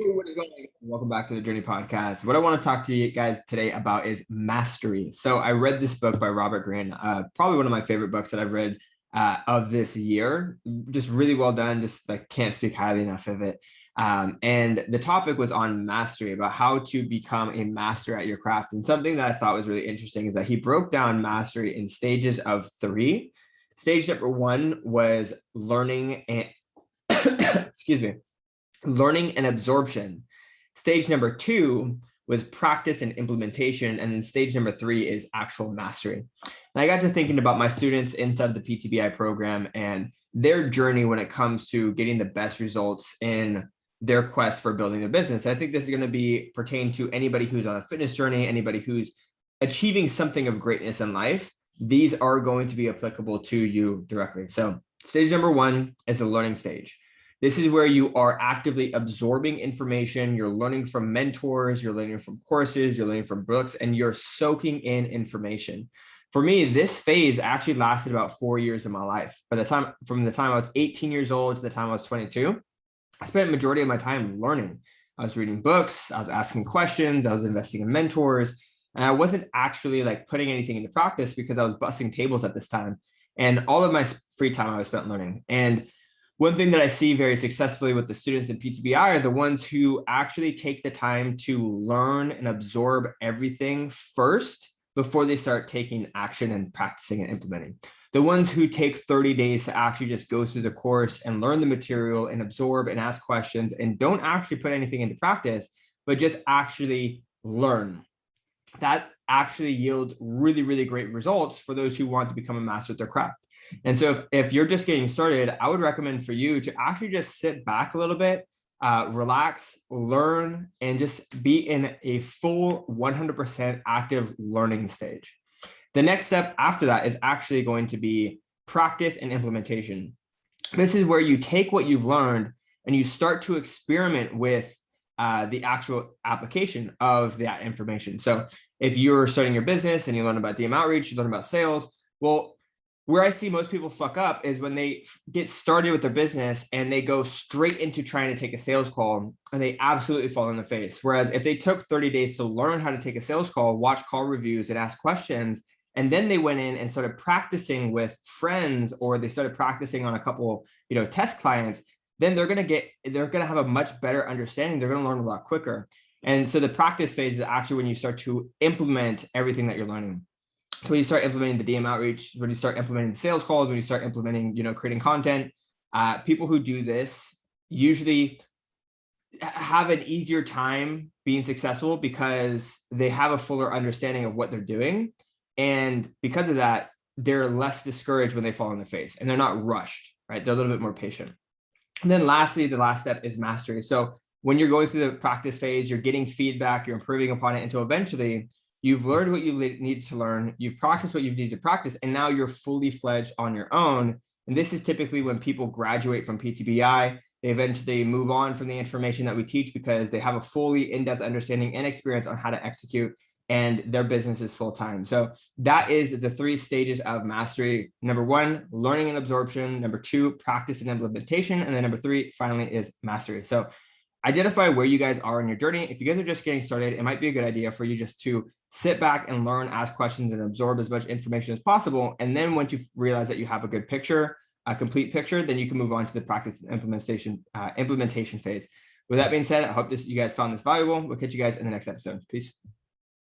Hey, what is going on? Welcome back to the Journey Podcast. What I want to talk to you guys today about is mastery. So I read this book by Robert Greene, probably one of my favorite books that I've read of this year. Just really well done. Just like can't speak highly enough of it. And the topic was on mastery, about how to become a master at your craft. And something that I thought was really interesting is that he broke down mastery in stages of three. Stage number one was learning and excuse me, learning and absorption. Stage number two was practice and implementation. And then stage number three is actual mastery. And I got to thinking about my students inside the PTBI program and their journey when it comes to getting the best results in their quest for building a business. I think this is going to be pertain to anybody who's on a fitness journey, anybody who's achieving something of greatness in life. These are going to be applicable to you directly. So stage number one is the learning stage. This is where you are actively absorbing information. You're learning from mentors, you're learning from courses, you're learning from books, and you're soaking in information. For me, this phase actually lasted about 4 years of my life. From the time I was 18 years old to the time I was 22, I spent a majority of my time learning. I was reading books, I was asking questions, I was investing in mentors, and I wasn't actually like putting anything into practice because I was busting tables at this time. And all of my free time I was spent learning. And one thing that I see very successfully with the students in PTBI are the ones who actually take the time to learn and absorb everything first before they start taking action and practicing and implementing. The ones who take 30 days to actually just go through the course and learn the material and absorb and ask questions and don't actually put anything into practice, but just actually learn. That actually yields really, really great results for those who want to become a master at their craft. And so if you're just getting started, I would recommend for you to actually just sit back a little bit, relax, learn, and just be in a full 100% active learning stage. The next step after that is actually going to be practice and implementation. This is where you take what you've learned and you start to experiment with the actual application of that information. So if you're starting your business and you learn about DM outreach, you learn about sales, well, where I see most people fuck up is when they get started with their business and they go straight into trying to take a sales call and they absolutely fall in the face. Whereas if they took 30 days to learn how to take a sales call, watch call reviews and ask questions, and then they went in and started practicing with friends, or they started practicing on a couple, test clients, then they're going to have a much better understanding. They're going to learn a lot quicker. And so the practice phase is actually when you start to implement everything that you're learning. So when you start implementing the DM outreach, when you start implementing the sales calls, when you start implementing, creating content, people who do this usually have an easier time being successful because they have a fuller understanding of what they're doing. And because of that, they're less discouraged when they fall in the face and they're not rushed, right? They're a little bit more patient. And then lastly, the last step is mastery. So when you're going through the practice phase, you're getting feedback, you're improving upon it until eventually you've learned what you need to learn, you've practiced what you need to practice, and now you're fully fledged on your own. And this is typically when people graduate from PTBI, they eventually move on from the information that we teach because they have a fully in-depth understanding and experience on how to execute, and their business is full-time. So that is the 3 stages of mastery. Number 1, learning and absorption. Number 2, practice and implementation. And then number 3, finally, is mastery. So identify where you guys are in your journey. If you guys are just getting started, it might be a good idea for you just to sit back and learn, ask questions, and absorb as much information as possible. And then once you realize that you have a good picture, a complete picture, then you can move on to the practice and implementation phase. With that being said, I hope you guys found this valuable. We'll catch you guys in the next episode. Peace.